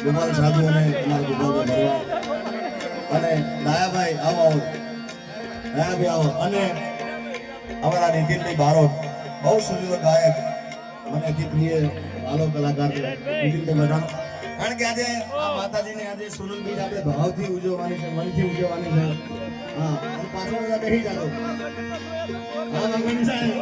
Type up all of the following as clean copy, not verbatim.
ગોપાલ સાધુ અને અમારા ગોપાલભાઈ ભરવાડ અને દયાભાઈ આવો દયાભાઈ આવો અને અમારા નીતિનભાઈ બારોટ બહુ સુંદર ગાયક મને અતિ પ્રિય વાલો કલાકાર નીતિનભાઈ બધાનો કારણ કે આજે આ માતાજીને આજે સોનલબીજ આપણે ભાવથી ઉજવવાની છે મનથી ઉજવવાની છે હા અને પાછળ બધા બેસી જાઓ હા મંગણી સાહેબ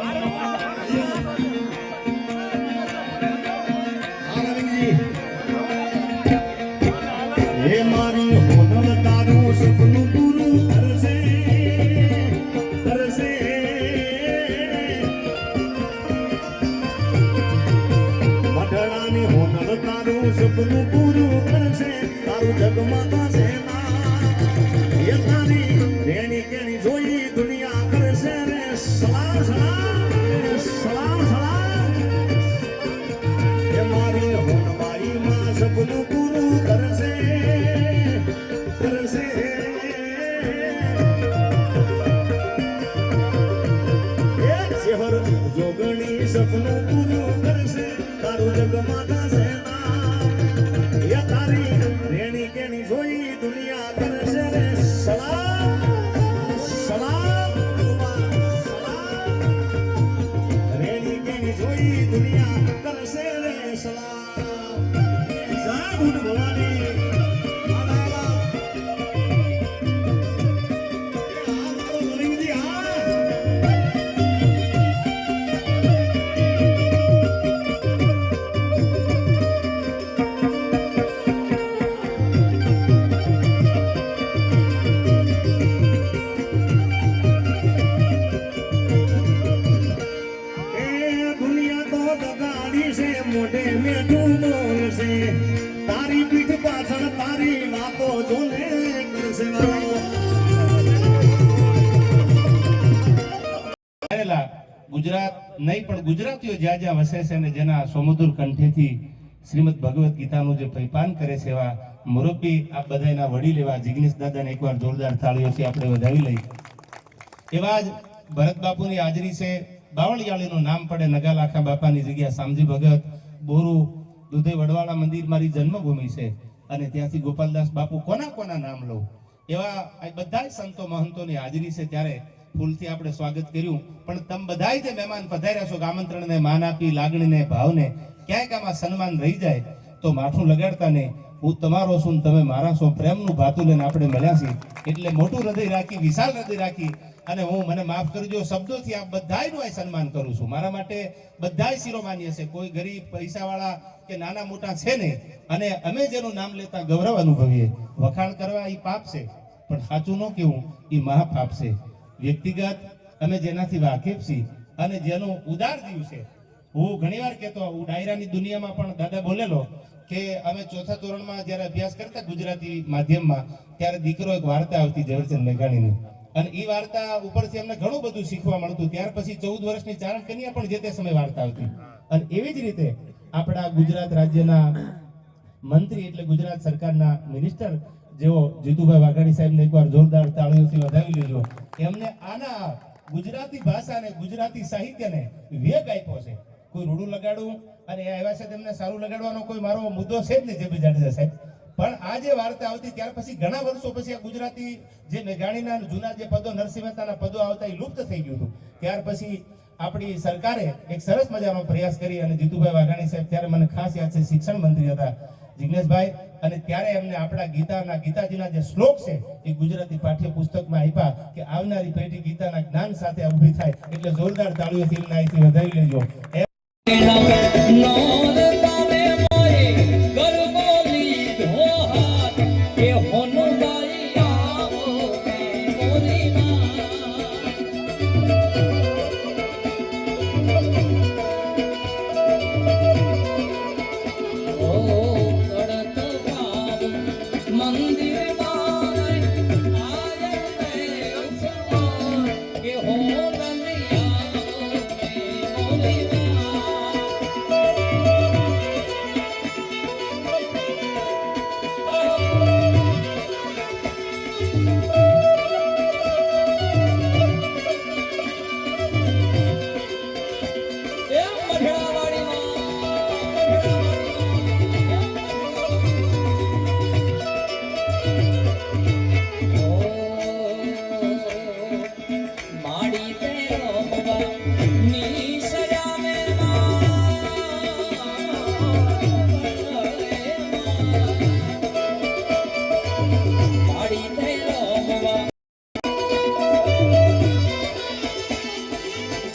હે મારી હોનલ તારું સપનું પૂરું કરશે કરશે મઢડાની હોનલ તારું સપનું પૂરું કરશે તારું જગમાતા છે ના એ તારી રેણી કેણી જોઈ દુનિયા કરશે રે સલામ સલામ સલામ સલામ હે મારી હોનબાઈ માં સપનું પૂરું કરશે જોગણી સપનું પૂરું કરશે તારું જગમાતા છે ના એ તારી રેણી કેણી જોઈ દુનિયા કરશે રે સલામ સલામ રેણી કેણી જોઈ દુનિયા કરશે રે સલામ જય ગુડ ભવાની મોઢે મેઠું બોલશે તારી પીઠ પાછળ તારી વાતો જોને કરશે ગુજરાત નહીં પણ ગુજરાતીઓ જ્યાં જ્યાં વસે છે અને જેના સમુદ્ર કંઠેથી શ્રીમદ ભગવદ ગીતાનું જે પૈપાન કરે છે એવા મુરબ્બી આ બધાના વડીલ એવા જિગ્નેશ દાદાને એકવાર જોરદાર તાળીઓથી આપણે વધાવી લઈ. એવા જ ભરત બાપુની હાજરી છે. બાવળિયાળીનું નામ પડે નગાલાખા બાપાની જગ્યા શામજી ભગત બોરુ દુધે વડવાળા મંદિર મારી જન્મભૂમિ છે અને ત્યાંથી ગોપાલદાસ બાપુ કોના નામ લઉં એવા બધા સંતો મહંતોની હાજરી છે. ત્યારે ફૂલથી આપણે સ્વાગત કર્યું પણ તમે બધા જે મહેમાન પધાર્યા છો આમંત્રણને માન આપી લાગણીને ભાવને ક્યાંક આમાં સન્માન રહી જાય તો માથું લગાડતા ને હું તમારો છું તમે મારા છો પ્રેમનું ભાતું લઈને આપણે મળ્યા છીએ એટલે મોટું હૃદય રાખી વિશાળ હૃદય રાખી અને હું મને માફ કરજો શબ્દોથી આ બધાયનું આ સન્માન કરું છું. મારા માટે બધાય શિરોમાન્ય છે, કોઈ ગરીબ પૈસાવાળા કે નાના મોટા છે નહીં અને અમે જેનું નામ લેતા ગૌરવ અનુભવીએ. વખાણ કરવા એ પાપ છે પણ સાચું ન કેવું એ મહાપાપ છે. વ્યક્તિગત અમે જેનાથી વાકેફ છીએ અને જેનું ઉદાર જીવ છે. હું ઘણીવાર કહેતો હું ડાયરાની દુનિયામાં પણ દાદા બોલેલો કે અમે ચોથા ધોરણમાં જ્યારે અભ્યાસ કરતા ગુજરાતી માધ્યમમાં ત્યારે દીકરો એક વાર્તા આવતી ઝવેરચંદ મેઘાણીની અને એ વાર્તા ઉપરથી અમને ઘણું બધું શીખવા મળતું. ત્યાર પછી 14 વર્ષની ચારણ કન્યા પણ જે તે સમય વાર્તા આવતી અને એવી જ રીતે આપણા ગુજરાત રાજ્યના મંત્રી એટલે ગુજરાત સરકારના મિનિસ્ટર જેઓ જીતુભાઈ વાઘાણી સાહેબને એકવાર જોરદાર તાળીઓથી વધાવી લેજો. એમને આના ગુજરાતી ભાષાને ગુજરાતી સાહિત્યને વેગ આપ્યો છે. કોઈ રૂડું લગાડવું અને એવા છે તેમને સારું લગાડવાનો કોઈ મારો મુદ્દો છે જ નહીં જેબી જાડેજા સાહેબ. પણ આ જે વાર્તા આવતી ત્યાર પછી ઘણા વર્ષો પછી આ ગુજરાતી જે મેઘાણીના જૂના જે પદો નરસિંહ મહેતાના પદો આવતા એ લુપ્ત થઈ ગયું હતું. ત્યાર પછી આપણી સરકારે એક સરસ મજાનો પ્રયાસ કરી અને જીતુભાઈ વાઘાણી સાહેબ ત્યારે મને ખાસ યાદ છે શિક્ષણ મંત્રી હતા જિગ્નેશભાઈ અને ત્યારે એમને આપણા ગીતાજીના જે શ્લોક છે એ ગુજરાતી પાઠ્ય પુસ્તકમાં આપ્યા કે આવનારી પેઢી ગીતાના જ્ઞાન સાથે ઊભી થાય એટલે જોરદાર તાળીઓથી એમના અહીંથી વધાવી લેજો.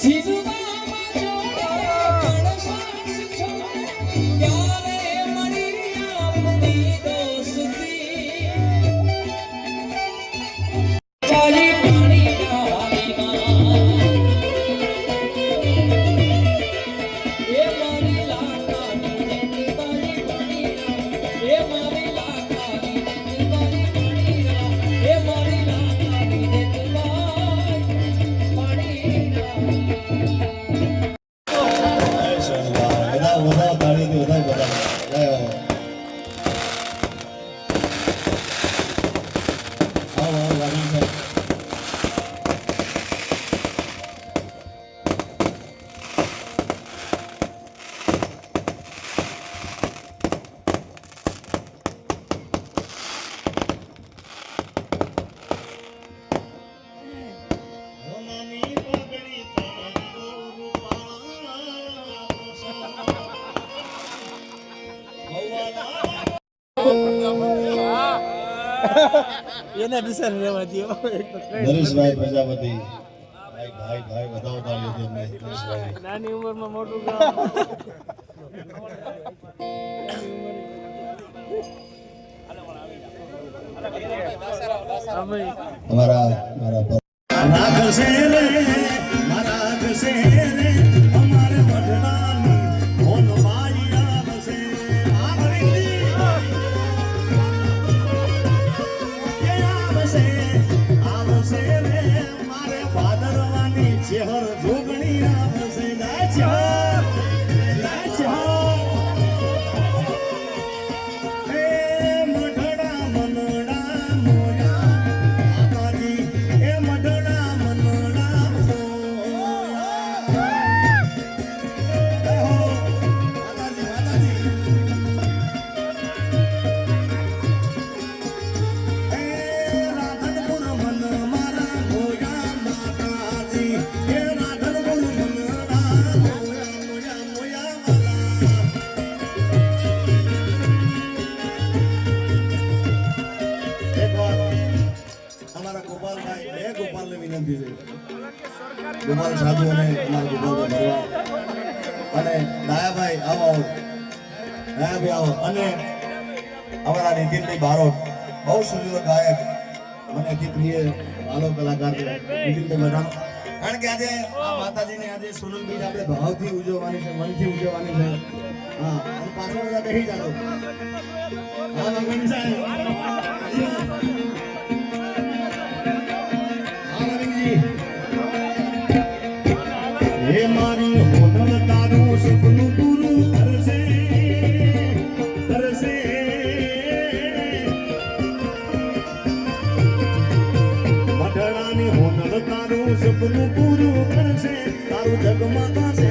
જીવવામાં જોડે પણ શ્વાસ છોડે ત્યારે મળી આપણી દોસ્તી કાળી પાણીના વાલીમાં એ મારી લાખાની જેની કાળી પાણીના એ મારી લાખાની જેની કાળી પાણીના એ મારી લાખાની જેની બધા તાળીથી બધા જય હો. આવો વાણી સાહેબ. એને બિચાર રહેવા દો નરેશભાઈ પ્રજાપતિ ભાઈ ભાઈ ભાઈ વધાવો તાળીઓથી અમને નરેશભાઈ. નાની ઉંમરમાં મોટું કામ અમારા રાખશે રે મારા રાખશે રે અમારે વઢણાની ઓન મારી આવશે આ ભરીની કે આવશે રે મારે ભાદરવાની ચહેર જોગણી આવશે જાય છે ગોપાલ સાધુ અને અમારા ગોપાલભાઈ ભરવાડ અને દયાભાઈ આવો દયાભાઈ આવો અને અમારા નીતિનભાઈ બારોટ બહુ સુંદર ગાયક મને અતિ પ્રિય આલો કલાકાર નીતિનભાઈ ભરવાડ. કારણ કે આજે આ માતાજીને આજે સોનલ બીજ આપણે ભાવથી ઉજવવાની છે, મનથી ઉજવવાની છે. હા અને પાછળ બધા બેસી જાઓ. હા મંગળી સાહેબ. હે મારી હોટલ તારું સપનું પૂરું કરશે કરશે મઢડાની હોટલ તારું સપનું પૂરું કરશે તારું જગમગાશે